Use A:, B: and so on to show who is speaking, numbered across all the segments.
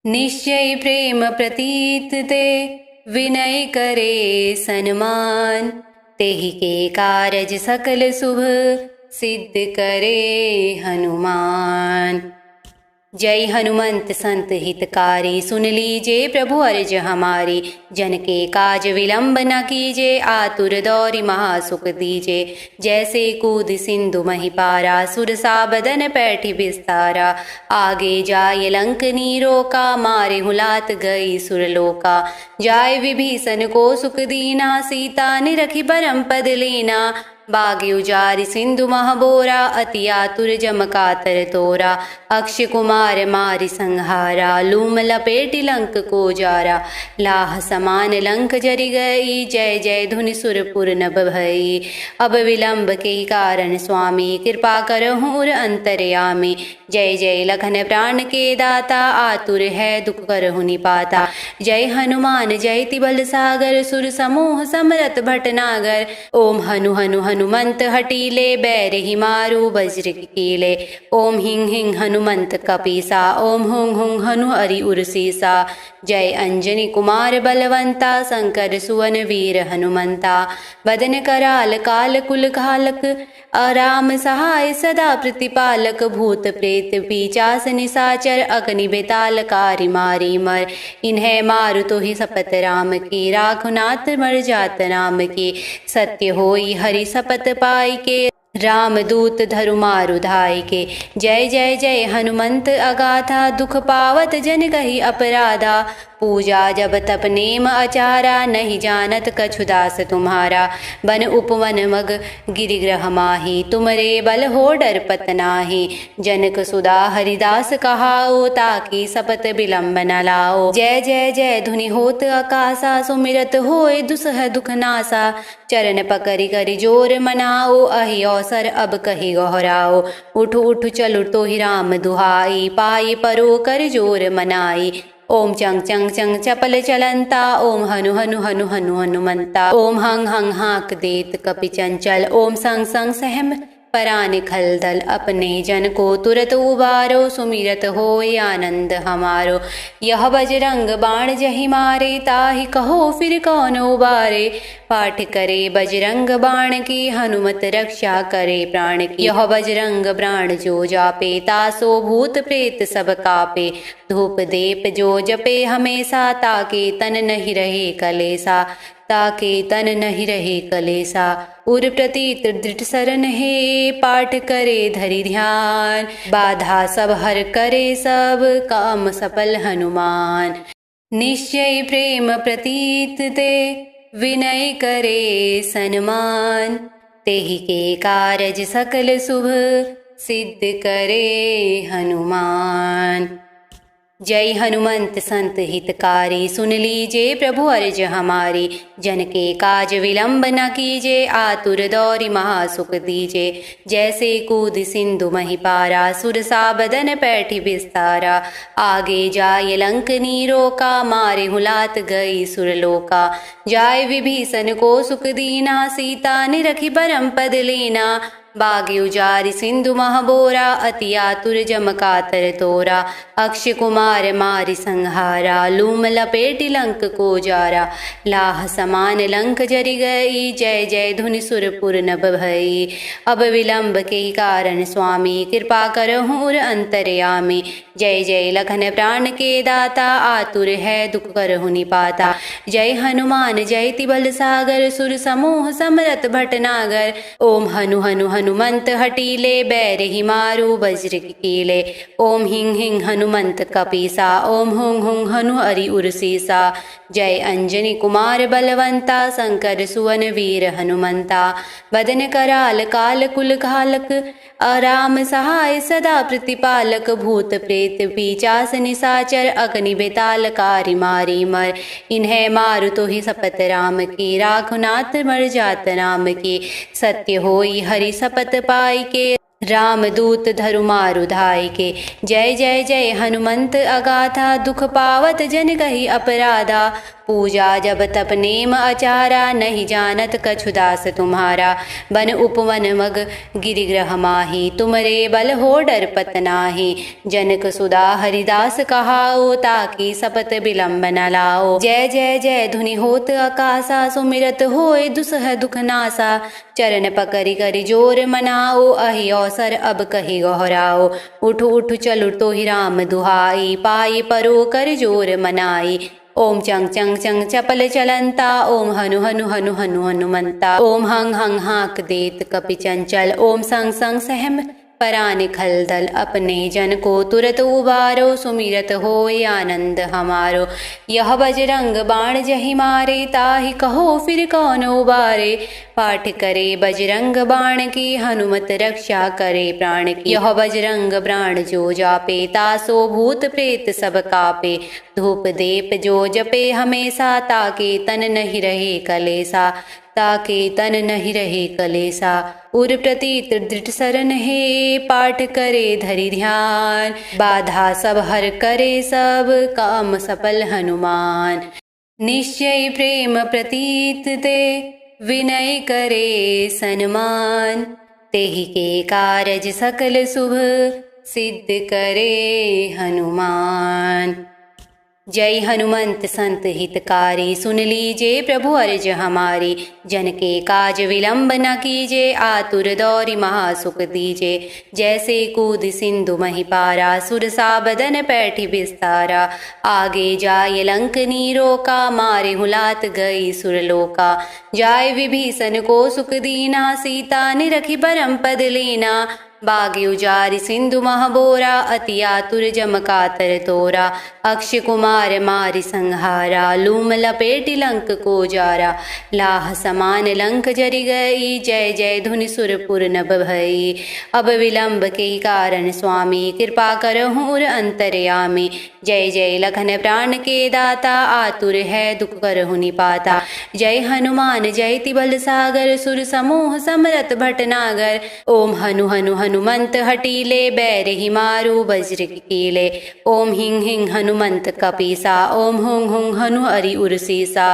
A: निश्चय प्रेम प्रतीत ते विनय करे सन्मान। तेहि के कारज सकल शुभ सिद्ध करे हनुमान। जय हनुमंत संत हितकारी, सुन लीजे प्रभु अर्ज हमारी। जन के काज विलंब न कीजे, आतुर दौरि महासुख दीजे। जैसे कूद सिंधु मही पारा, सुरसा बदन पैठी विस्तारा। आगे जाय लंक नीरोका, मारे हुलात गई सुरलोका। जाय विभीषण को सुख दीना, सीता निरखि परम पद लेना। बागी उजारि सिंधु महबोरा, अति आतुर जम कातर तोरा। अक्षय कुमार मारि संहारा, लूम लपेटि लंक को जारा। लाह समान लंक जरि गई, जय जय धुनि सुरपुर नभ भई। अब विलंब के कारण स्वामी, कृपा करहु उर अंतरयामी। जय जय लखन प्राण के दाता, आतुर है दुख करहु निपाता। जय हनुमान जयति बल सागर, सुर समूह समरत भटनागर। ओम हनु हनु हनुमंत हटीले, बैरहि मारू वज्र कीले। ओम हिं हिं हनुमंत कपीसा, ओम हुं हुं हनु हरि उरसीसा। जय अंजनी कुमार बलवंता, शंकर सुवन वीर हनुमंता। बदन कराल काल कुल घालक, राम सहाय सदा प्रतिपालक। भूत प्रेत पिशाच निशाचर, अग्नि बेताल कारी मारी मर। इन्हें मारु तो ही सपत राम की, राखु नाथ मर जात नाम की। सत्य होई हरि सपत पाई के, राम दूत धरु मारु धाय के। जय जय जय हनुमंत अगाथा, दुख पावत जन कही अपराधा। पूजा जब तप नेम आचारा, नहीं जानत कछु दास तुम्हारा। बन उपवन मग गिरिग्रह माही, तुमरे बल हो डरपत नाही। जनक सुदा हरिदास कहाओ, ताकि सपत विलंब न लाओ। जय जय जय धुनि होत आकाशा, सुमिरत होय दुसह दुख नासा। चरण पकड़ि करि जोर मनाओ, अहि अवसर अब कहि गहराओ। उठ उठ चलु तो ही राम दुहाई, पाई परो कर जोर मनाई। ओम चंग चंग चंग चपल चलंता, ओम हनु हनु हनु हनु हनुमंता। ओम हंग हंग हाक देत कपि चंचल, ओम संग संग सहम परान खलदल। अपने जन को तुरत उबारो, सुमिरत होय आनंद हमारो। यह बजरंग बाण जहि मारे, ताहि कहो फिर कौन उबारे। पाठ करे बजरंग बाण की, हनुमत रक्षा करे प्राण की। यह बजरंग बाण जो जापे, तासो भूत प्रेत सब कापे। धूप दीप जो जपे हमेशा, ताके तन नहीं रहे कलेसा। ताके तन नहीं रहे कलेसा। उर प्रतीत दृढ़ सरन है, पाठ करे धरि ध्यान। बाधा सब हर करे सब, काम सफल हनुमान। निश्चय प्रेम प्रतीत ते विनय करे सन्मान। तेहि के कारज सकल शुभ सिद्ध करे हनुमान। जय हनुमंत संत हितकारी, सुन लीजे प्रभु अर्ज हमारी। जन के काज विलंब न कीजे, आतुर दौरि महासुख दीजे। जैसे कूद सिंधु मही पारा, सुरसा बदन पैठी विस्तारा। आगे जाय लंक नीरोका, मारे हुलात गई सुरलोका। जाय विभीषण को सुख दीना, सीता निरखि परम पद लेना। बागी उजारि सिंधु महबोरा, अति आतुर जम कातर तोरा। अक्षय कुमार मारि संहारा, लूम लपेटि लंक को जारा। लाह समान लंक जरि गई, जय जय धुनि सुरपुर नभ भई। अब विलंब के कारण स्वामी, कृपा करहु उर अंतरयामी। जय जय लखन प्राण के दाता, आतुर है दुख करहु निपाता। जय हनुमान जयति बल सागर, सुर समूह समरत भटनागर। ओम हनु हनु हनुमंत हटीले, बैरहि मारू वज्र कीले। ओम हिं हिं हनुमंत कपीसा, ओम हुं हुं हनु हरि उरसीसा। जय अंजनी कुमार बलवंता, शंकर सुवन वीर हनुमंता। बदन कराल काल कुल घालक, राम सहाय सदा प्रतिपालक। भूत प्रेत पिशाच निशाचर, अग्नि बेताल कारी मारी मर। इन्हें मारु तो ही सपत राम की, राखु नाथ मर जात नाम की। सत्य होई हरि सपत पाई के, रामदूत धरु मारु धाई के। जय जय जय हनुमंत अगाथा, दुख पावत जन कही अपराधा। पूजा जब तप नेम आचारा, नहीं जानत कछु दास तुम्हारा। बन उपवन मग गिरिग्रह माही, तुमरे बल हो डर पत नाही। जनक सुदा हरिदास कहाओ, ताकि सपत विलंब न लाओ। जय जय जय धुनि होत आकाशा, सुमिरत होय दुसह दुख नासा। चरण पकरि करि जोर मनाओ, अहि अवसर अब कहि गहराओ। उठ उठ चलु तोहि राम दुहाई, पाई परो कर जोर मनाई। ओम चंग चंग चंग चपल चलंता, ओम हनु हनु हनु हनु हनुमंता। ओम हंग हंग हाक देत कपि चंचल, ओम संग संग सहम परान खलदल। अपने जन को तुरत उबारो, सुमिरत होय आनंद हमारो। यह बजरंग बाण जहि मारे, ताहि कहो फिर कौन उबारे। पाठ करे बजरंग बाण की, हनुमत रक्षा करे प्राण की। यह बजरंग बाण जो जापे, तासो भूत प्रेत सब कापे। धूप दीप जो जपे हमेशा, ताके तन नहीं रहे कलेसा। ताके तन नहीं रहे कलेसा। उर प्रति दृढ़ सरन है, पाठ करे धरि ध्यान। बाधा सब हर करे, सब काम सफल हनुमान। निश्चय प्रेम प्रतीत ते, विनय करे सन्मान। तेहि के कारज सकल शुभ, सिद्ध करे हनुमान। जय हनुमंत संत हितकारी, सुन लीजे प्रभु अर्ज हमारी। जन के काज विलंब न कीजे, आतुर दौरि महासुख दीजे। जैसे कूद सिंधु मही पारा, सुरसा बदन पैठी विस्तारा। आगे जाय लंक नीरोका, मारे हुलात गई सुरलोका। जाय विभीषण को सुख दीना, सीता निरखि परम पद लेना। बागे उजारि सिंधु महबोरा, अति आतुर जम कातर तोरा। अक्षय कुमार मारि संहारा, लूम लपेटि लंक को जारा। लाह समान लंक जरि गई, जय जय धुनि सुरपुर नभ भई। अब विलंब के कारण स्वामी, कृपा करहु उर अंतरयामी। जय जय लखन प्राण के दाता, आतुर है दुख करहु निपाता। जय हनुमान जयति बल सागर, सुर समूह समरत भटनागर। ओम हनु हनु हनुमंत हटीले, बैर ही मारू वज्र कीले। ओम हिंग हिंग हनुमंत कपीसा, ओम हुंग हुंग हनु हरि उर्सीसा।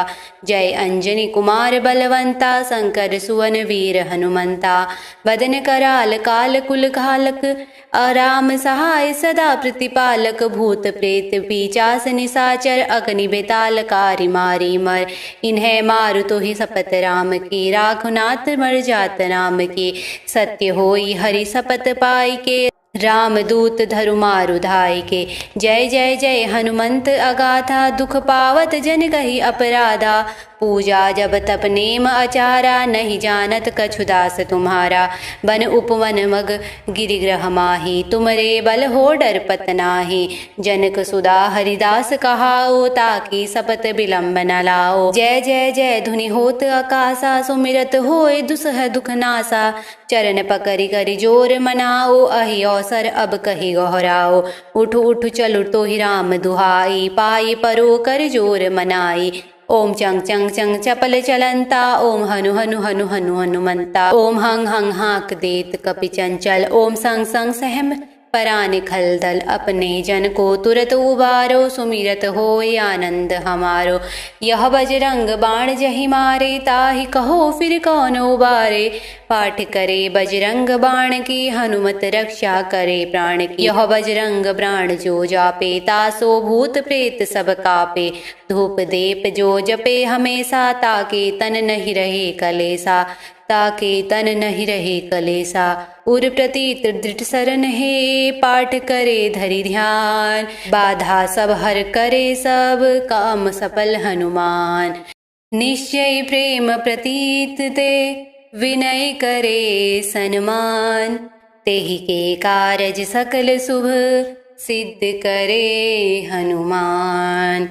A: जय अंजनी कुमार बलवंता, शंकर सुवन वीर हनुमंता। बदन कराल काल कुल घालक, राम सहाय सदा प्रतिपालक। भूत प्रेत पिशाच निशाचर, अग्नि बेताल कारी मारी मर। इन्हें मारु तो ही सपत राम की, राखु नाथ मर जात नाम की। सत्य होई हरि सपत पाई के, रामदूत धरु मारु धाई के। जय जय जय हनुमंत अगाथा, दुख पावत जन कही अपराधा। पूजा जब तप नेम आचारा, नहीं जानत कछु दास तुम्हारा। बन उपवन मग गिरिग्रह माही, तुमरे बल हो डर पत नाही। जनक सुदा हरिदास कहाओ, ताकि सपत विलंब न लाओ। जय जय जय धुनि होत आकाशा, सुमिरत होय दुसह दुख नासा। चरण पकरि करि जोर मनाओ, अहि अवसर अब कहि गहराओ। उठ उठ चलु तोहि राम दुहाई, पाई परो कर जोर मनाई। ओम चंग चंग चंग चपल चलंता, ओम हनु हनु हनु हनु हनुमंता। ओम हंग हंग हाक देत कपि चंचल, ओम संग संग सहम परान खलदल। अपने जन को तुरत उबारो, सुमिरत होय आनंद हमारो। यह बजरंग बाण जहि मारे, ताहि कहो फिर कौन उबारे। पाठ करे बजरंग बाण की, हनुमत रक्षा करे प्राण की। यह बजरंग बाण जो जापे, तासो भूत प्रेत सब कापे। धूप दीप जो जपे हमेशा, ताके तन नहीं रहे कलेसा। ताके तन नहीं रहे कलेसा। उर प्रति दृढ़ सरन है, पाठ करे धरि ध्यान। बाधा सब हर करे, सब काम सफल हनुमान। निश्चय प्रेम प्रतीत ते, विनय करे सन्मान। तेहि के कारज सकल शुभ, सिद्ध करे हनुमान।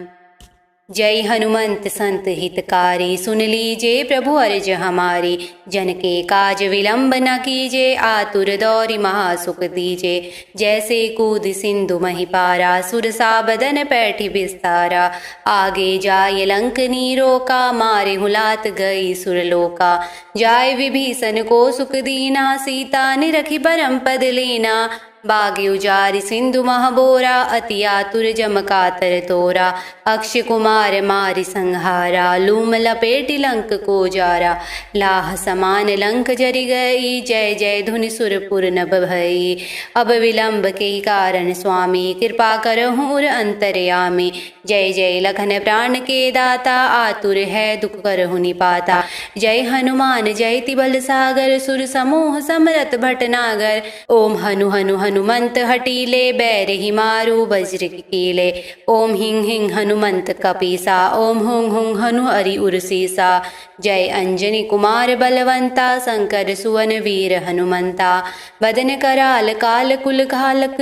A: जय हनुमंत संत हितकारी, सुन लीजे प्रभु अर्ज हमारी। जन के काज विलंब न कीजे, आतुर दौरि महासुख दीजे। जैसे कूद सिंधु मही पारा, सुरसा बदन पैठी बिस्तारा। आगे जाय लंक नीरोका, मारे हुलात गई सुरलोका। जाय विभीषण को सुख दीना, सीता निरखि परम पद लेना। बागे उजारि सिंधु महबोरा, अति आतुर जम कातर तोरा। अक्षय कुमार मारि संहारा, लूम लपेटि लंक को जारा। लाह समान लंक जरि गई, जय जय धुनि सुरपुर नभ भई। अब विलंब के कारण स्वामी, कृपा करहु उर अंतरयामी। जय जय लखन प्राण के दाता, आतुर है दुख करहु निपाता। जय हनुमान जयति बल सागर, सुर समूह समरत भटनागर। ओम हनु हनु हनुमंत हटीले, बैर ही मारू वज्र कीले। ओम हिंग हिंग हनुमंत कपीसा, ओम हुंग हुंग हनु हरि उर्सीसा। जय अंजनी कुमार बलवंता, शंकर सुवन वीर हनुमंता। बदन कराल काल कुल घालक,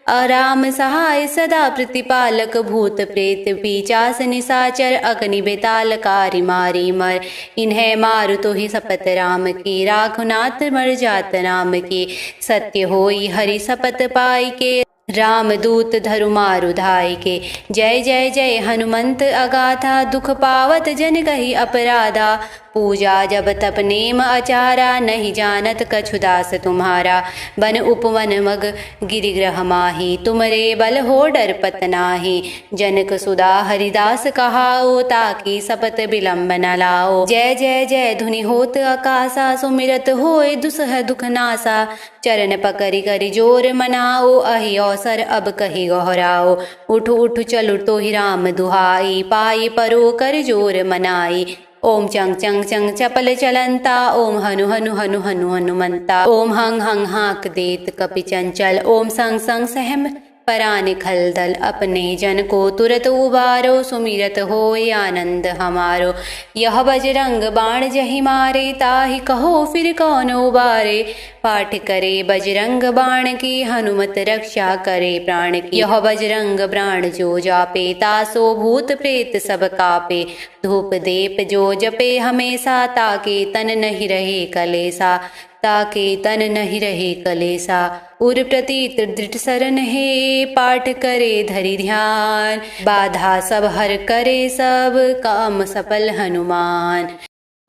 A: राम सहाय सदा प्रतिपालक। भूत प्रेत पिशाच निशाचर, अग्नि बेताल कारी मारी मर। इन्हें मारु तो ही सपत राम की, राखु नाथ मर जात नाम की। सत्य होई हरि सपत पाई के, राम दूत धरु मारु धाय के। जय जय जय हनुमंत अगाथा, दुख पावत जन कही अपराधा। पूजा जब तप नेम आचारा, नहीं जानत कछु दास तुम्हारा। बन उपवन मग गिरिग्रह माही, तुमरे बल हो डरपत नाही। जनक सुदा हरिदास कहाओ, ताकि सपत विलंब न लाओ। जय जय जय धुनि होत आकाशा, सुमिरत होय दुसह दुख नासा। चरण पकड़ि करि जोर मनाओ, अहि अवसर अब कहि गहराओ। उठ उठ चलु तो ही राम दुहाई, पाई परो कर जोर मनाई। ओम चंग चंग चंग चपल चलंता, ओम हनु हनु हनु हनु हनुमंता। ओम हंग हंग हाक देत कपि चंचल, ओम संग संग सहम परान खलदल। अपने जन को तुरत उबारो, सुमिरत होय आनंद हमारो। यह बजरंग बाण जहि मारे, ताहि कहो फिर कौन उबारे। पाठ करे बजरंग बाण की, हनुमत रक्षा करे प्राण की। यह बजरंग बाण जो जापे, तासो भूत प्रेत सब कापे। धूप दीप जो जपे हमेशा, ताके तन नहीं रहे कलेसा। ताके तन नहीं रहे कलेसा। उर प्रतीत दृढ़ सरन है, पाठ करे धरि ध्यान। बाधा सब हर करे सब, काम सफल हनुमान।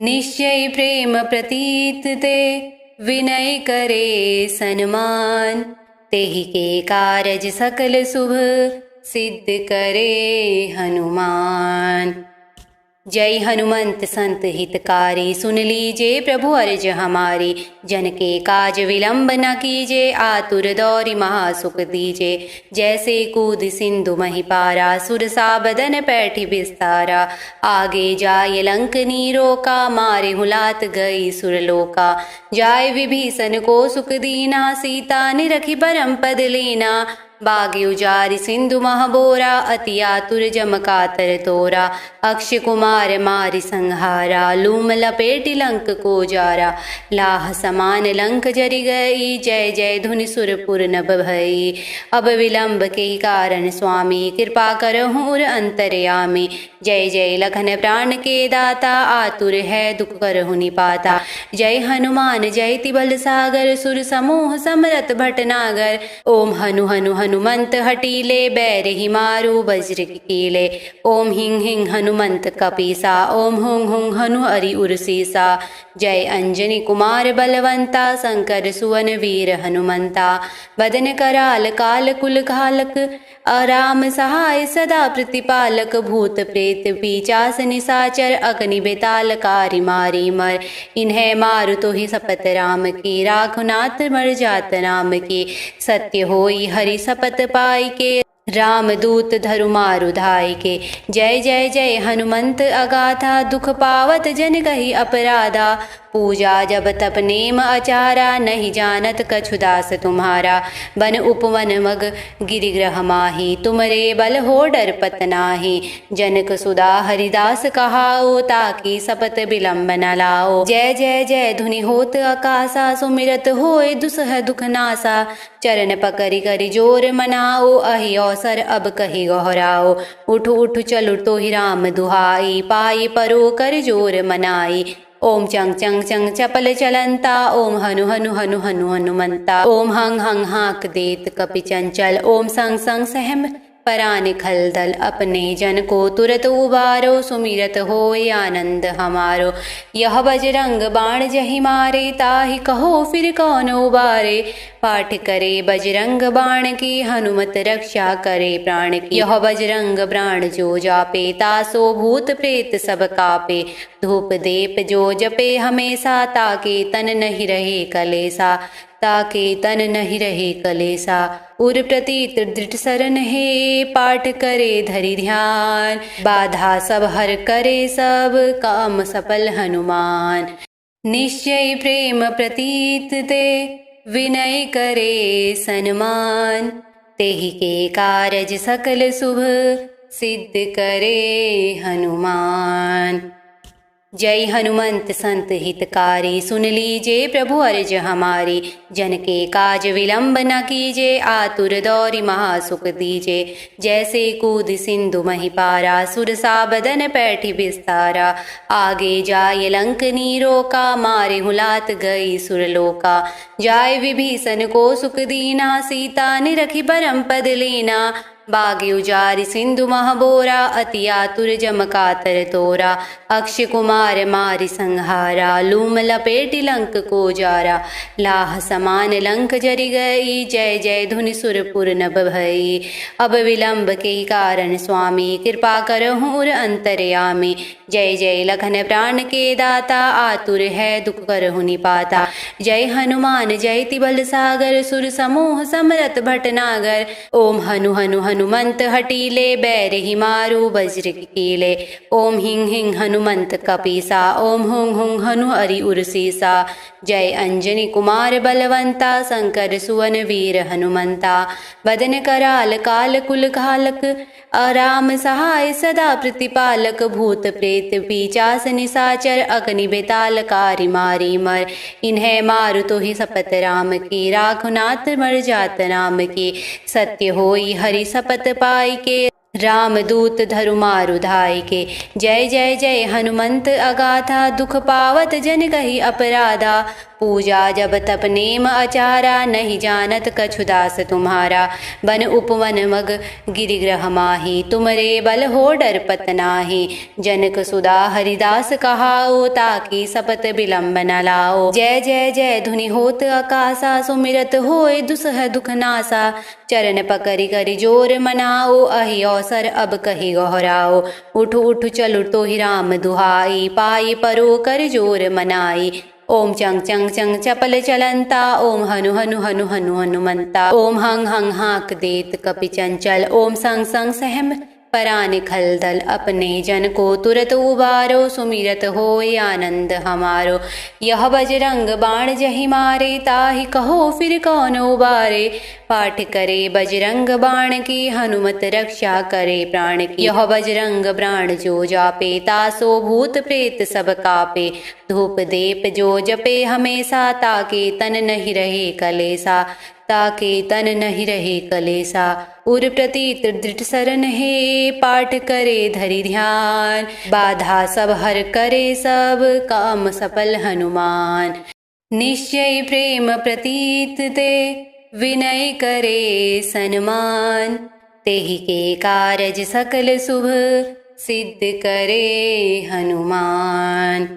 A: निश्चय प्रेम प्रतीत ते, विनय करे सन्मान। तेहि के कारज सकल शुभ, सिद्ध करे हनुमान। जय हनुमंत संत हितकारी, सुन लीजे प्रभु अर्ज हमारी। जन के काज विलंब न कीजे, आतुर दौरि महासुख दीजे। जैसे कूद सिंधु मही पारा, सुरसा बदन पैठी बिस्तारा। आगे जाय लंक नीरोका, मारे हुलात गई सुरलोका। जाय विभीषण को सुख दीना, सीता निरखि परम पद लेना। बागे उजारि सिंधु महबोरा, अति आतुर जम कातर तोरा। अक्षय कुमार मारि संहारा, लूम लपेटि लंक को जारा। लाह समान लंक जरि गई, जय जय धुनि सुरपुर नभ भई। अब विलंब के कारण स्वामी, कृपा करहु उर अंतरयामी। जय जय लखन प्राण के दाता, आतुर है दुख करहु निपाता। जय हनुमान जयति बल सागर, सुर समूह समरत भटनागर। ओम हनु हनु हनुमंत हटीले, बैर ही मारू वज्र कीले। ओम हिंग हिंग हनुमंत कपीसा, ओम हुंग हुंग हनु हरि उर्सीसा। जय अंजनी कुमार बलवंता, शंकर सुवन वीर हनुमंता। बदन कराल काल कुल घालक, राम सहाय सदा प्रतिपालक। भूत प्रेत पिशाच निशाचर, अग्नि बेताल कारी मारी मर। इन्हें मारु तो ही सपत राम की, राखु नाथ मर जात नाम की। सत्य होई हरि सपत पाई के, राम दूत धरु मारु धाय के। जय जय जय हनुमंत अगाथा, दुख पावत जन कही अपराधा। पूजा जब तप नेम आचारा, नहीं जानत कछु दास तुम्हारा। बन उपवन मग गिरिग्रह माही, तुमरे बल हो डर पत नाही। जनक सुदा हरिदास कहाओ, ताकि सपत विलंब न लाओ। जय जय जय धुनि होत आकाशा, सुमिरत होए दुसह दुख नासा। चरण पकरि करि जोर मनाओ, अहि अवसर अब कहि गहराओ। उठ उठ चलु तोहि राम दुहाई, पाई परो कर जोर मनाई। ओम चंग चंग चंग चपल चलंता, ओम हनु हनु हनु हनु हनुमंता। ओम हंग हंग हाक देत कपि चंचल, ओम संग संग सहम परान खलदल। अपने जन को तुरत उबारो, सुमिरत होय आनंद हमारो। यह बजरंग बाण जहि मारे, ताहि कहो फिर कौन उबारे। पाठ करे बजरंग बाण की, हनुमत रक्षा करे प्राण की। यह बजरंग बाण जो जापे, तासो भूत प्रेत सब कापे। धूप दीप जो जपे हमेशा, ताके तन नहीं रहे कलेसा। ताके तन नहीं रहे कलेसा। उर प्रतीत दृढ़ सरन है, पाठ करे धरि ध्यान। बाधा सब हर करे सब, काम सफल हनुमान। निश्चय प्रेम प्रतीत ते, विनय करे सन्मान। तेहि के कारज सकल शुभ, सिद्ध करे हनुमान। जय हनुमंत संत हितकारी, सुन लीजे प्रभु अर्ज हमारी। जन के काज विलंब न कीजे, आतुर दौरि महासुख दीजे। जैसे कूद सिंधु महि पारा, सुरसा बदन पैठी विस्तारा। आगे जाय लंक नीरोका, मारे हुलात गई सुरलोका। जाय विभीषण को सुख दीना, सीता निरखि परम पद लेना। बागे उजारि सिंधु महबोरा, अति आतुर जम कातर तोरा। अक्षय कुमार मारि संहारा, लूम लपेटि लंक को जारा। लाह समान लंक जरि गई, जय जय धुनि सुरपुर नभ भई। अब विलंब के कारण स्वामी, कृपा करहु उर अंतरयामी। जय जय लखन प्राण के दाता, आतुर है दुख करहु निपाता। जय हनुमान जयति बल सागर, सुर समूह समरत भटनागर। ओम हनु हनु हनुमंत हटीले, बैर ही मारू वज्र कीले। ओम हिंग हिंग हनुमंत कपीसा, ओम हुंग हुंग हनु हरि उर्सीसा। जय अंजनी कुमार बलवंता, शंकर सुवन वीर हनुमंता। बदन कराल काल कुल घालक, राम सहाय सदा प्रतिपालक। भूत प्रेत पिशाच निशाचर, अग्नि बेताल कारी मारी मर। इन्हें मारु तो ही सपत राम की, राखुनाथ मर जात नाम की। सत्य होई हरि सपत पाई के, रामदूत धरु मारु धाय के। जय जय जय हनुमंत अगाथा, दुख पावत जन कहि अपराधा। पूजा जब तप नेम आचारा, नहीं जानत कछु दास तुम्हारा। बन उपवन मग गिरिग्रह माही, तुमरे बल हो डर पत नाही। जनक सुदा हरिदास कहाओ, ताकि सपत विलंब न लाओ। जय जय जय धुनि होत आकाशा, सुमिरत होए दुसह दुख नासा। चरण पकरि करि जोर मनाओ, अहि अवसर अब कहि गहराओ। उठ उठ चलु तोहि राम दुहाई, पाई परो कर जोर मनाई। ओम चंग चंग चंग चपल चलंता, ओम हनु हनु हनु हनु हनुमंता। ओम हंग हंग हाक देत कपि चंचल, ओम संग संग सहम परान खलदल। अपने जन को तुरत उबारो, सुमिरत होय आनंद हमारो। यह बजरंग बाण जहि मारे, ताहि कहो फिर कौन उबारे। पाठ करे बजरंग बाण की, हनुमत रक्षा करे प्राण की। यह बजरंग बाण जो जापे, तासो भूत प्रेत सब कापे। धूप दीप जो जपे हमेशा, ताके तन नहीं रहे कलेसा। ताके तन नहीं रहे कलेसा। उर प्रतीत दृढ़ सरन है, पाठ करे धरि ध्यान। बाधा सब हर करे सब, काम सफल हनुमान। निश्चय प्रेम प्रतीत ते, विनय करे सन्मान। तेहि के कारज सकल शुभ, सिद्ध करे हनुमान।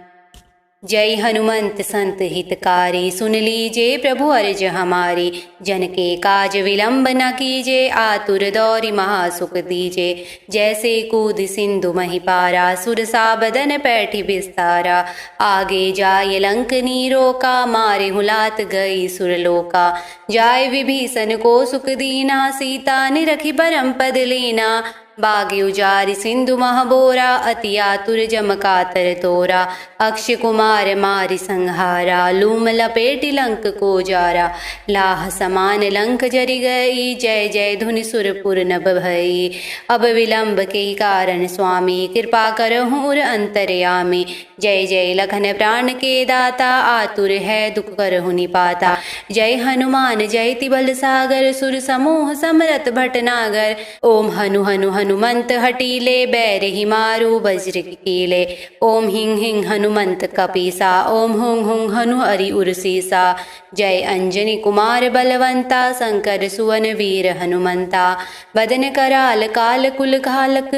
A: जय हनुमंत संत हितकारी, सुन लीजे प्रभु अर्ज हमारी। जन के काज विलंब न कीजे, आतुर दौरि महासुख दीजे। जैसे कूद सिंधु महि पारा, सुरसा बदन पैठी विस्तारा। आगे जाय लंक नीरोका, मारे हुलात गई सुरलोका। जाय विभीषण को सुख दीना, सीता निरखि परम पद लेना। बागे उजारि सिंधु महबोरा अति आतुर जम कातर तोरा अक्षय कुमार मारि संहारा लूम लपेटि लंक को जारा लाह समान लंक जरि गई जय जय धुनि सुरपुर नभ भई अब विलंब के कारण स्वामी कृपा करहु उर अंतर्यामी जय जय लखन प्राण के दाता आतुर है दुख करहु निपाता जय हनुमान जय तिबल सागर सुर समूह समरत भटनागर ओम हनु हनु हनुमंत हटीले बैर ही मारू वज्र कीले ओम हिंग हिंग हनुमंत कपीसा ओम हुंग हुंग हनु हरि उर्सीसा जय अंजनी कुमार बलवंता शंकर सुवन वीर हनुमंता बदन कराल काल कुल घालक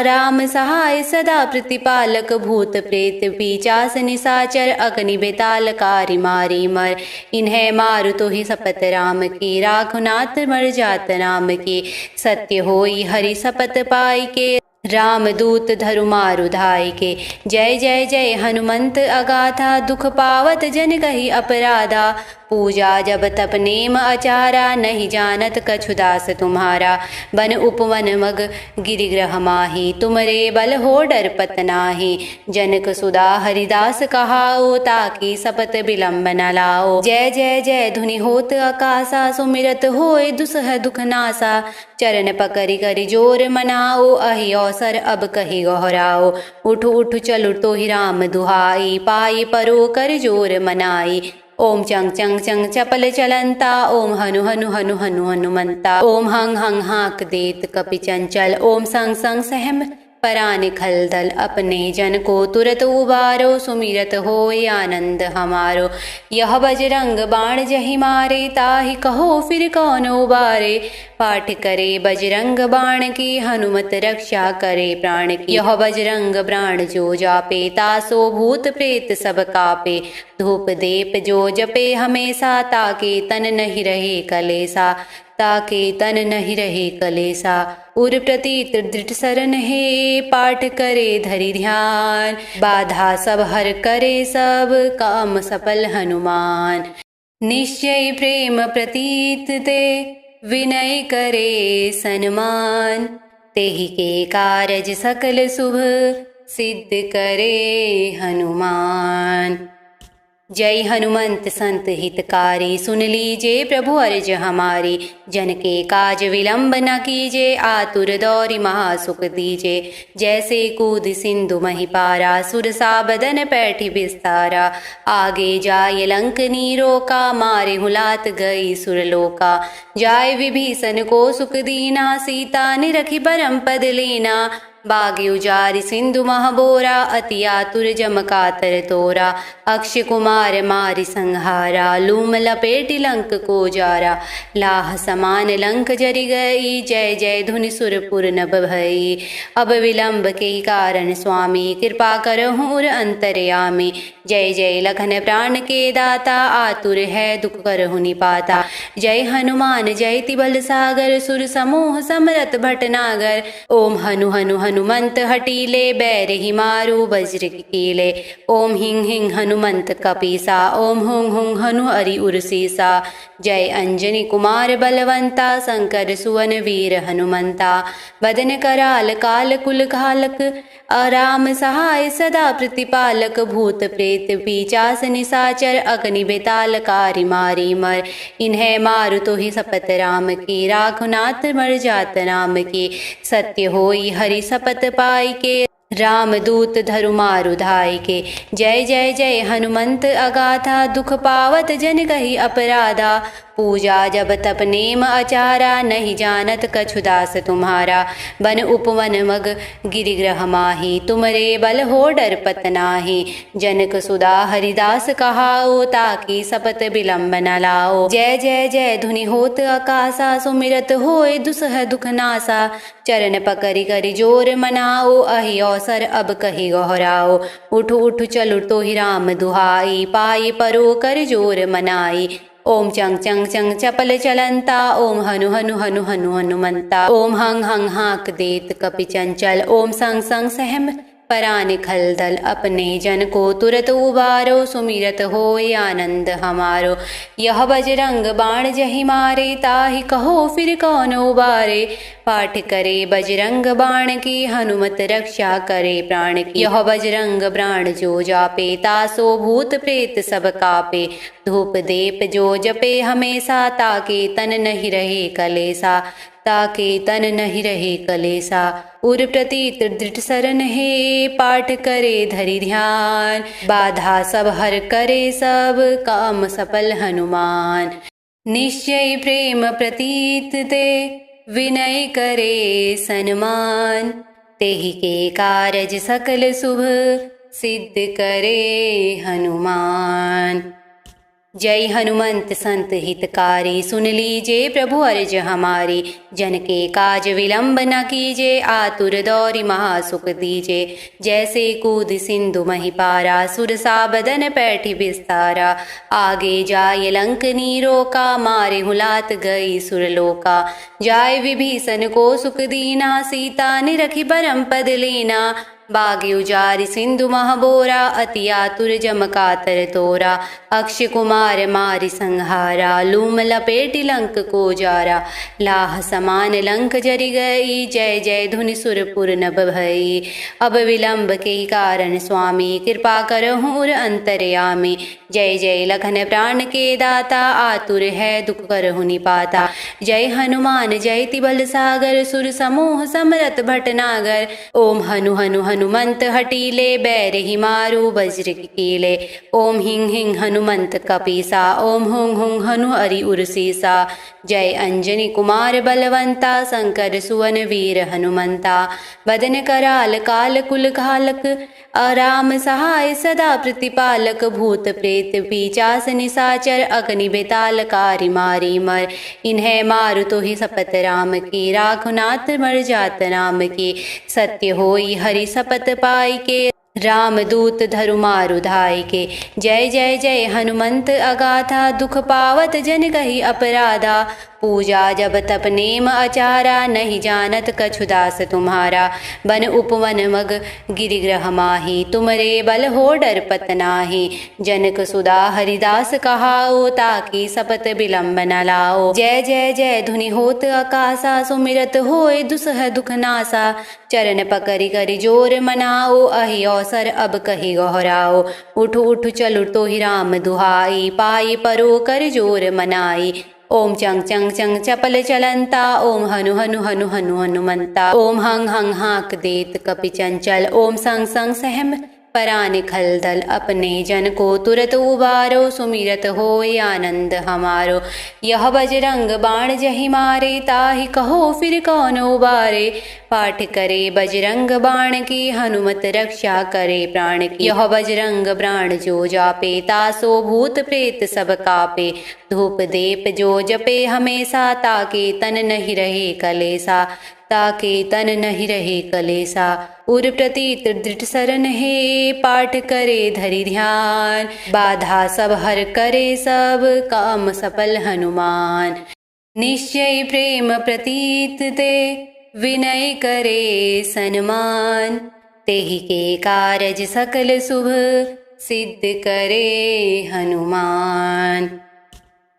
A: राम सहाय सदा प्रतिपालक भूत प्रेत पीचास निसाचर अग्नि बेताल कारी मारी मर इन्हें मारु तो ही सपत राम की राखुनाथ मर जात राम की सत्य होई हरि सपत पाई के रामदूत धरु मारु धाय के जय जय जय हनुमंत अगाथा दुख पावत जन कही अपराधा पूजा जब तप नेम आचारा नहीं जानत कछु दास तुम्हारा बन उपवन मग गिरिग्रह माही तुमरे बल हो डर पत नाही जनक सुदा हरिदास कहाओ ताकि सपत विलंब न लाओ जय जय जय धुनि होत आकाशा सुमिरत होए दुसह दुख नासा चरण पकरि करि जोर मनाओ अहि अवसर अब कहि गहराओ उठ उठ चलु तो ही राम दुहाई पाई परो कर जोर मनाई ओम चंग चंग चंग चपल चलंता ओम हनु हनु हनु हनु हनुमंता ओम हंग हंग हाक देत कपि चंचल ओम संग संग सहम परान खलदल अपने जन को तुरत उबारो सुमिरत होय आनंद हमारो यह बजरंग बाण जहि मारे ताहि कहो फिर कौन उबारे पाठ करे बजरंग बाण की हनुमत रक्षा करे प्राण की यह बजरंग बाण जो जापे तासो भूत प्रेत सब कापे धूप दीप जो जपे हमेशा ताके तन नहीं रहे कलेसा ताके तन नहीं रहे कलेसा उर प्रतीत दृढ़ सरन हे पाठ करे धरि ध्यान बाधा सब हर करे सब काम सफल हनुमान निश्चय प्रेम प्रतीत ते विनय करे सन्मान तेहि के कारज सकल शुभ सिद्ध करे हनुमान। जय हनुमंत संत हितकारी सुन लीजे प्रभु अर्ज हमारी जन के काज विलंब न कीजे आतुर दौरि महासुख दीजे जैसे कूद सिंधु मही पारा सुरसा बदन पैठी विस्तारा आगे जाय लंक नीरो का मारे हुलात गई सुरलोका जाय विभीषण को सुख दीना सीता ने रखी परम पद लीना बागे उजारि सिंधु महबोरा अति आतुर जम कातर तोरा अक्षय कुमार मारि संहारा लूम लपेटि लंक को जारा लाह समान लंक जरि गई जय जय धुनि सुरपुर नभ भई अब विलंब के कारण स्वामी कृपा करहु उर अंतर्यामी जय जय लखन प्राण के दाता आतुर है दुख करहु निपाता जय हनुमान जय तिबल सागर सुर समूह समरत भटनागर ओम हनु हनु हनुमंत हटीले बैर ही मारू वज्र कीले ओम हिंग हिंग हनुमंत कपीसा ओम हुंग हुंग हनु हरि उर्सीसा जय अंजनी कुमार बलवंता शंकर सुवन वीर हनुमंता बदन कराल काल कुल घालक राम सहाय सदा प्रतिपालक भूत प्रेत पीचास निसाचर अग्नि बेताल कारी मारी मर इन्हें मारु तो ही सपत राम की राखुनाथ मर जात राम की सत्य होई हरि सपत पाई के रामदूत धरु मारु धाय के जय जय जय हनुमंत अगाथा दुख पावत जन कही अपराधा पूजा जब तप नेम आचारा नहीं जानत कछु दास तुम्हारा बन उपवन मग गिरिग्रह माही तुमरे बल हो डर पत नाही जनक सुदा हरिदास कहाओ ताकि सपत विलंब न लाओ जय जय जय धुनि होत आकाशा सुमिरत होए दुसह दुख नासा चरण पकरि करि जोर मनाओ अहि अवसर अब कहि गहराओ उठ उठ चलु तो ही राम दुहाई पाई परो कर जोर मनाई ओम चंग चंग चंग चपल चलंता ओम हनु हनु हनु हनु हनुमंता ओम हंग हंग हाक देत कपि चंचल ओम संग संग सहम परान खलदल अपने जन को तुरत उबारो सुमिरत होय आनंद हमारो। यह बजरंग बाण जहि मारे ताहि कहो फिर कौन उबारे। पाठ करे बजरंग बाण की हनुमत रक्षा करे प्राण की। यह बजरंग बाण जो जापे तासो भूत प्रेत सब कापे। धूप दीप जो जपे हमेशा ताके तन नहीं रहे कलेसा। ताके तन नहीं रहे कलेसा। उर प्रतीत दृढ़ सरन है पाठ करे धरि ध्यान। बाधा सब हर करे सब काम सफल हनुमान। निश्चय प्रेम प्रतीत ते विनय करे सन्मान। तेहि के कारज सकल शुभ सिद्ध करे हनुमान। जय हनुमंत संत हितकारी सुन लीजे प्रभु अर्ज हमारी। जन के काज विलंब न कीजे आतुर दौरि महासुख दीजे। जैसे कूद सिंधु मही पारा सुरसा बदन पैठी विस्तारा। आगे जाय लंक नीरोका मारे हुलात गई सुरलोका। जाय विभीषण को सुख दीना सीता निरखी परम पद लेना। बागे उजारि सिंधु महबोरा अति आतुर जम कातर तोरा। अक्षय कुमार मारि संहारा लूम लपेटि लंक को जारा। लाह समान लंक जरि गई जय जय धुनि सुरपुर नभ भई। अब विलंब के कारण स्वामी कृपा करहु उर अंतर्यामी। जय जय लखन प्राण के दाता आतुर है दुख करहु निपाता। जय हनुमान जयति बल सागर सुर समूह समरथ भटनागर। ओम हनु हनु हनुमंत हटीले बैर ही मारू वज्र कीले। ओम हिंग हिंग हनुमंत कपीसा ओम हुंग हुंग हनु हरि उर्सीसा। जय अंजनी कुमार बलवंता शंकर सुवन वीर हनुमंता। बदन कराल काल कुल घालक राम सहाय सदा प्रतिपालक। भूत प्रेत पीचास निशाचर अग्नि बेताल कारी मारी मर। इन्हें मारु तो ही सपत राम की राखुनाथ मर जात नाम की। सत्य होई हरि सपत पाई के रामदूत धरु मारु धाय के। जय जय जय हनुमंत अगाथा दुख पावत जन कही अपराधा। पूजा जब तप नेम आचारा नहीं जानत कछु दास तुम्हारा। बन उपवन मग गिरिग्रह माही तुमरे बल हो डरपत नाही। जनक सुदा हरिदास कहाओ ताकि सपत विलंब न लाओ। जय जय जय धुनि होत आकाशा सुमिरत होय दुसह दुख नासा। चरण पकड़ि करि जोर मनाओ अहि अवसर अब कहि गहराओ। उठ उठ चलु तो ही राम दुहाई पाई परो कर जोर मनाई। ओम चंग चंग चंग चपल चलंता ओम हनु हनु हनु हनु हनुमंता। ओम हंग हंग हाक देत कपि चंचल ओम संग संग सहम परान खलदल। अपने जन को तुरत उबारो सुमिरत होय आनंद हमारो। यह बजरंग बाण जहि मारे ताहि कहो फिर कौन उबारे। पाठ करे बजरंग बाण की हनुमत रक्षा करे प्राण की। यह बजरंग बाण जो जापे तासो भूत प्रेत सब कापे। धूप दीप जो जपे हमेशा ताके तन नहीं रहे कलेसा। ताके तन नहीं रहे कलेसा। उर प्रतीत दृढ़ सरन है पाठ करे धरि ध्यान। बाधा सब हर करे सब काम सफल हनुमान। निश्चय प्रेम प्रतीत ते विनय करे सन्मान। तेहि के कारज सकल शुभ सिद्ध करे हनुमान।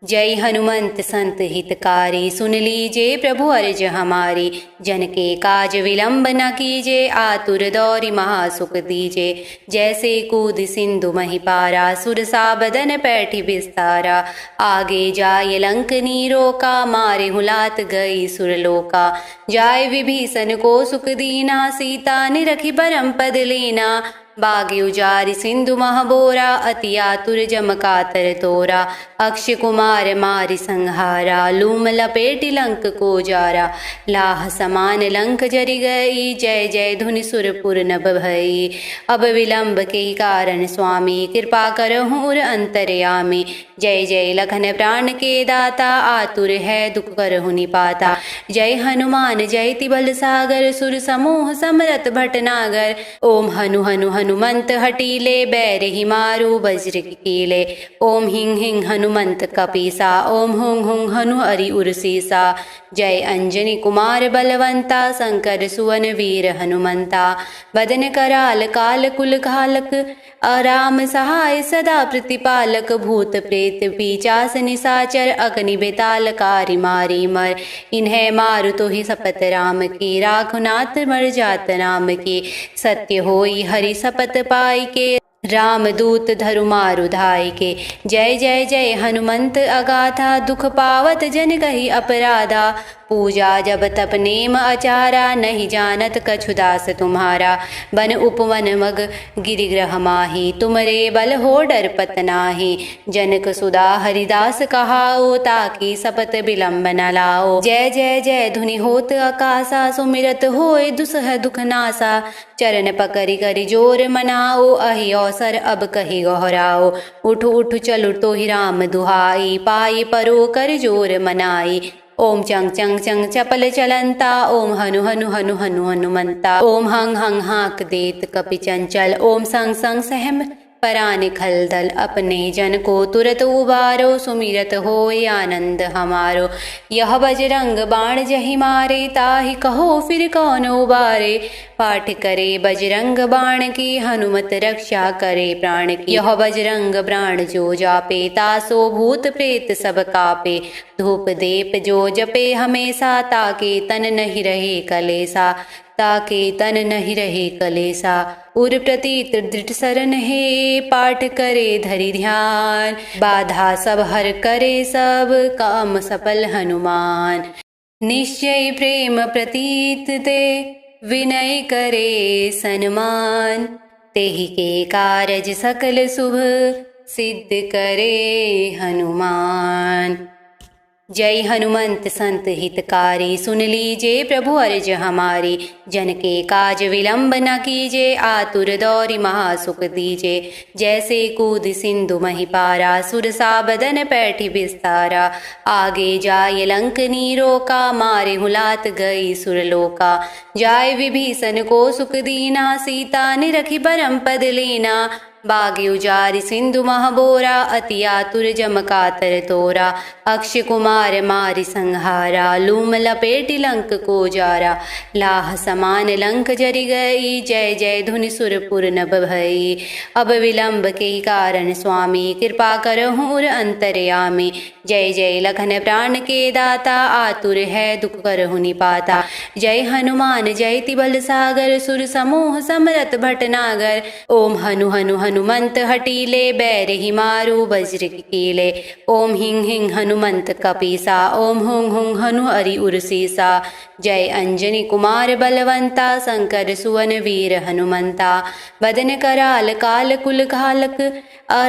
A: जय हनुमंत संत हितकारी सुन लीजे प्रभु अर्ज हमारी। जन के काज विलंब न कीजे आतुर दौरि महासुख दीजे। जैसे कूद सिंधु मही पारा सुरसा बदन पैठी विस्तारा। आगे जाय लंक नीरोका मारे हुलात गई सुरलोका। जाय विभीषण को सुख दीना सीता निरखी परम पद लेना। बागे उजारि सिंधु महबोरा अति आतुर जम कातर तोरा। अक्षय कुमार मारि संहारा लूम लपेटि लंक को जारा। लाह समान लंक जरि गई जय जय धुनि सुरपुर नभ भई। अब विलंब के कारण स्वामी कृपा करहु उर अंतर्यामी। जय जय लखन प्राण के दाता आतुर है दुख करहु निपाता। जय हनुमान जयति बल सागर सुर समूह समरथ भटनागर। ओम हनु हनु हनुमंत हटीले बैर ही मारू वज्र कीले। ओम हिंग हिंग हनुमंत कपीसा ओम हुंग हुंग हनु हरि उर्सीसा। जय अंजनी कुमार बलवंत बलवंता शंकर सुवन वीर हनुमंता। बदन कराल काल कुल घालक राम सहाय सदा प्रतिपालक। भूत प्रेत पिशाच निशाचर अग्नि बेताल कारी मारी मर। इन्हें मारु तो ही शपथ राम की राखो नाथ मर जात नाम की। सत्य होई हरि शपथ पाई के राम दूत धरु मारु धाय के। जय जय जय हनुमंत अगाथा दुख पावत जन कही अपराधा। पूजा जब तप नेम आचारा नहीं जानत कछु दास तुम्हारा। बन उपवन मग गिरिग्रह माही तुमरे बल हो डर पत नाही। जनक सुदा हरिदास कहाओ ताकि शपथ विलंब न लाओ। जय जय जय धुनि होत आकाशा सुमिरत होए दुसह दुख नासा। चरण पकड़ि करि जोर मनाओ अहि अवसर अब कहि गहराओ। उठ उठ चलु तो ही राम दुहाई पाई परो कर जोर मनाई। ओम चंग चंग चंग चपल चलंता ओम हनु हनु हनु हनु हनुमंता। ओम हंग हंग हाक देत कपि चंचल ओम संग संग सहम परान खलदल। अपने जन को तुरत उबारो सुमिरत होय आनंद हमारो। यह बजरंग बाण जहि मारे ताहि कहो फिर कौन उबारे। पाठ करे बजरंग बाण की हनुमत रक्षा करे प्राण की। यह बजरंग बाण जो जापे तासो भूत प्रेत सब कापे। धूप दीप जो जपे हमेशा ताके तन नहीं रहे कलेसा। ताके तन नहीं रहे कलेसा। उर प्रतीत दृढ़ सरन है पाठ करे धरि ध्यान। बाधा सब हर करे सब काम सफल हनुमान। निश्चय प्रेम प्रतीत ते विनय करे सन्मान। तेहि के कारज सकल शुभ सिद्ध करे हनुमान। जय हनुमंत संत हितकारी सुन लीजे प्रभु अर्ज हमारी। जन के काज विलंब न कीजे आतुर दौरि महासुख दीजे। जैसे कूद सिंधु मही पारा सुरसा बदन पैठी विस्तारा। आगे जाय लंक नीरो का मारे हुलात गई सुरलोका। जाय विभीषण को सुख दीना सीता निरखि परम पद लीना। बागी उजारि सिंधु महबोरा अति आतुर जम कातर तोरा। अक्षय कुमार मारि संहारा लूम लपेटि लंक को जारा। लाह समान लंक जरि गई जय जय धुनि सुरपुर नभ भई। अब विलंब के कारण स्वामी कृपा करहु उर अंतर्यामी। जय जय लखन प्राण के दाता आतुर है दुख करहु निपाता। जय हनुमान जयति बल सागर सुर समूह समरत भटनागर। ओम हनु हनु हनुमंत हटीले बैर ही मारू वज्र कीले। ओम हिंग हिंग हनुमंत कपीसा ओम हुंग हुंग हनु हरि उर्सीसा। जय अंजनी कुमार बलवंता शंकर सुवन वीर हनुमंता। बदन कराल काल कुल घालक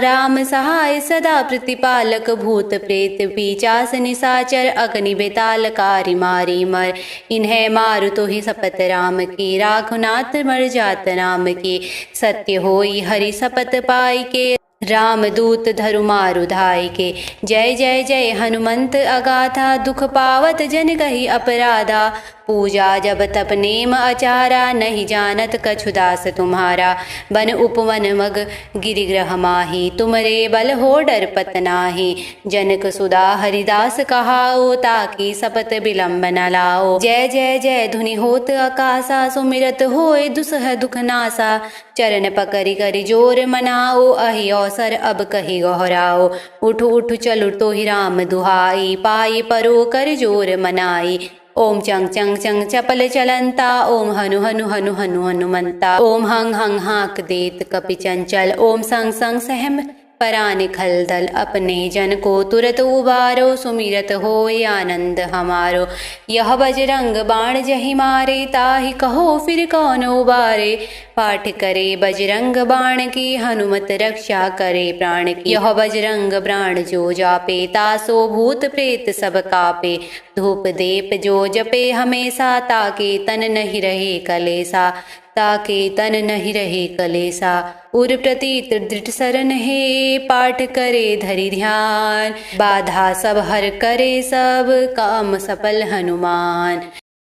A: राम सहाय सदा प्रतिपालक। भूत प्रेत पिशाच निशाचर अग्नि बेताल कारी मारी मर। इन्हें मारु तो ही शपथ राम की राखो नाथ मर जात नाम की। सत्य होई हरि शपथ पाई के राम दूत धरु मारु धाय के। जय जय जय हनुमंत अगाथा दुख पावत जन कही अपराधा। पूजा जब तप नेम आचारा नहीं जानत कछु दास तुम्हारा। बन उपवन मग गिरिग्रह माही तुमरे बल हो डर पत नाही। जनक सुदा हरिदास कहाओ ताकि शपथ विलंब न लाओ। जय जय जय धुनि होत आकाशा सुमिरत होए दुसह दुख नासा। चरण पकड़ि करि जोर मनाओ अहि अवसर अब कहि गहराओ। उठ उठ चलु तो ही राम दुहाई पाई परो कर जोर मनाई। ओम चंग चंग चंग चपल चलंता ओम हनु हनु हनु हनु हनुमंता। ओम हंग हंग हाक देत कपि चंचल ओम संग संग सहम परान खलदल। अपने जन को तुरत उबारो सुमिरत होय आनंद हमारो। यह बजरंग बाण जहि मारे ताहि कहो फिर कौन उबारे। पाठ करे बजरंग बाण की हनुमत रक्षा करे प्राण की। यह बजरंग बाण जो जापे तासो भूत प्रेत सब कापे। धूप दीप जो जपे हमेशा ताके तन नहीं रहे कलेसा। ताके तन नहीं रहे कलेसा। उर प्रतीत दृढ़ सरन है पाठ करे धरि ध्यान। बाधा सब हर करे सब काम सफल हनुमान।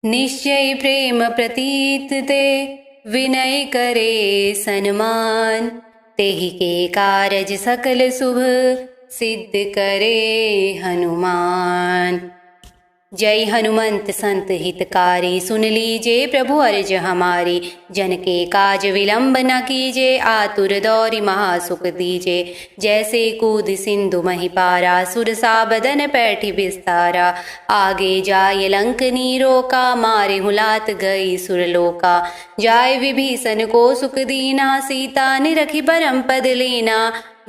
A: निश्चय प्रेम प्रतीत ते विनय करे सन्मान। तेहि के कारज सकल शुभ सिद्ध करे हनुमान। जय हनुमंत संत हितकारी, सुन लीजिए प्रभु अर्ज हमारी। जन के काज विलंब न कीजिए, आतुर दौरि महासुख दीजिए। जैसे कूद सिंधु मही पारा, सुरसा बदन पैठी विस्तारा। आगे जाय लंक नीरोका, मारे हुलात गई सुरलोका। जाय विभीषण को सुख दीना, सीता निरखी परम पद लेना।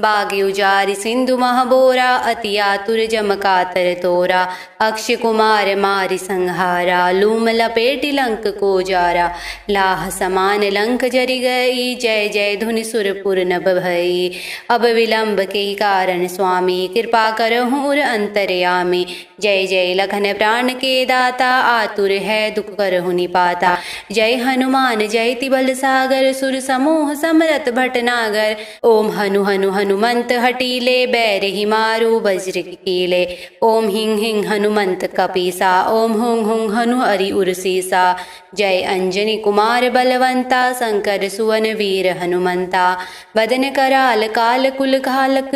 A: बागे उजारि सिंधु महबोरा, अति आतुर जम कातर तोरा। अक्षय कुमार मारि संहारा, लूम लपेटि लंक को जारा। लाह समान लंक जरि गई, जय जय धुनि सुरपुर नभ भई। अब विलंब के कारण स्वामी, कृपा करहु उर अंतरयामी। जय जय लखन प्राण के दाता, आतुर है दुख करहु निपाता। जय हनुमान जयति बल सागर, सुर समूह समरथ भटनागर। ओम हनु हनु हनुमंत हटीले, बैर ही मारू वज्र कीले। ओम हिंग हिंग हनुमंत कपीसा, ओम हुंग हुंग हनु हरि उरसीसा। जय अंजनी कुमार बलवंता, शंकर सुवन वीर हनुमंता। बदन कराल काल कुल घालक,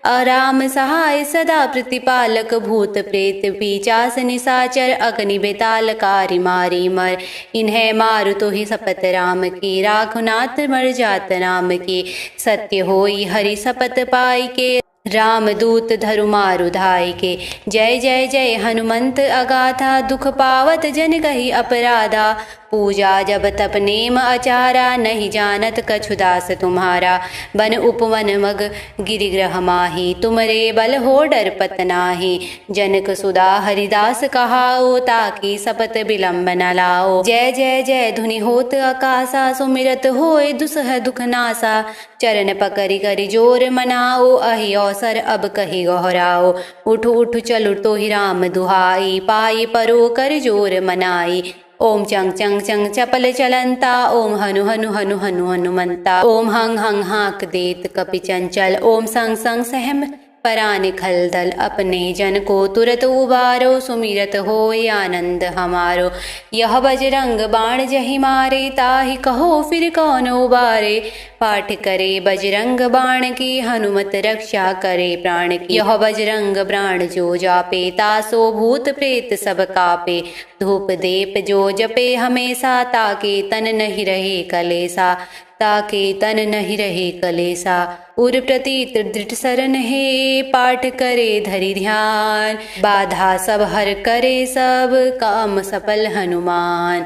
A: राम सहाय सदा प्रतिपालक। भूत प्रेत पिशाच निशाचर, अग्नि बेताल कारी मारी मर। इन्हें मारु तो ही सपत राम की, राखु नाथ मर जात नाम की। सत्य होई हरि सपत पाई के, राम दूत धरु मारु धाय के। जय जय जय हनुमंत अगाथा, दुख पावत जन कही अपराधा। पूजा जब तप नेम आचारा, नहीं जानत कछु दास तुम्हारा। बन उपवन मग गिरिग्रह माही, तुमरे बल हो डरपत नाही। जनक सुदा हरिदास कहाओ, ताकि सपत विलंब न लाओ। जय जय जय धुनि होत आकाशा, सुमिरत होय दुसह दुख नासा। चरण पकड़ि करि जोर मनाओ, अहि अवसर अब कहि गहराओ। उठु उठु चलु तो ही राम दुहाई, पाई परो कर जोर मनाई। ओम चंग चंग चंग चपल चलंता, ओम हनु हनु हनु हनु हनुमंता। ओम हंग हंग हाक देत कपि चंचल, ओम संग संग सहम परान खलदल। अपने जन को तुरत उबारो, सुमिरत होय आनंद हमारो। यह बजरंग बाण जहि मारे, ताहि कहो फिर कौन उबारे। पाठ करे बजरंग बाण की, हनुमत रक्षा करे प्राण की। यह बजरंग बाण जो जापे, तासो भूत प्रेत सब कापे। धूप दीप जो जपे हमेशा, ताके तन नहीं रहे कलेसा। ताके तन नहीं रहे कलेसा। उर प्रतीत दृढ़ सरन है, पाठ करे धरि ध्यान। बाधा सब हर करे सब, काम सफल हनुमान।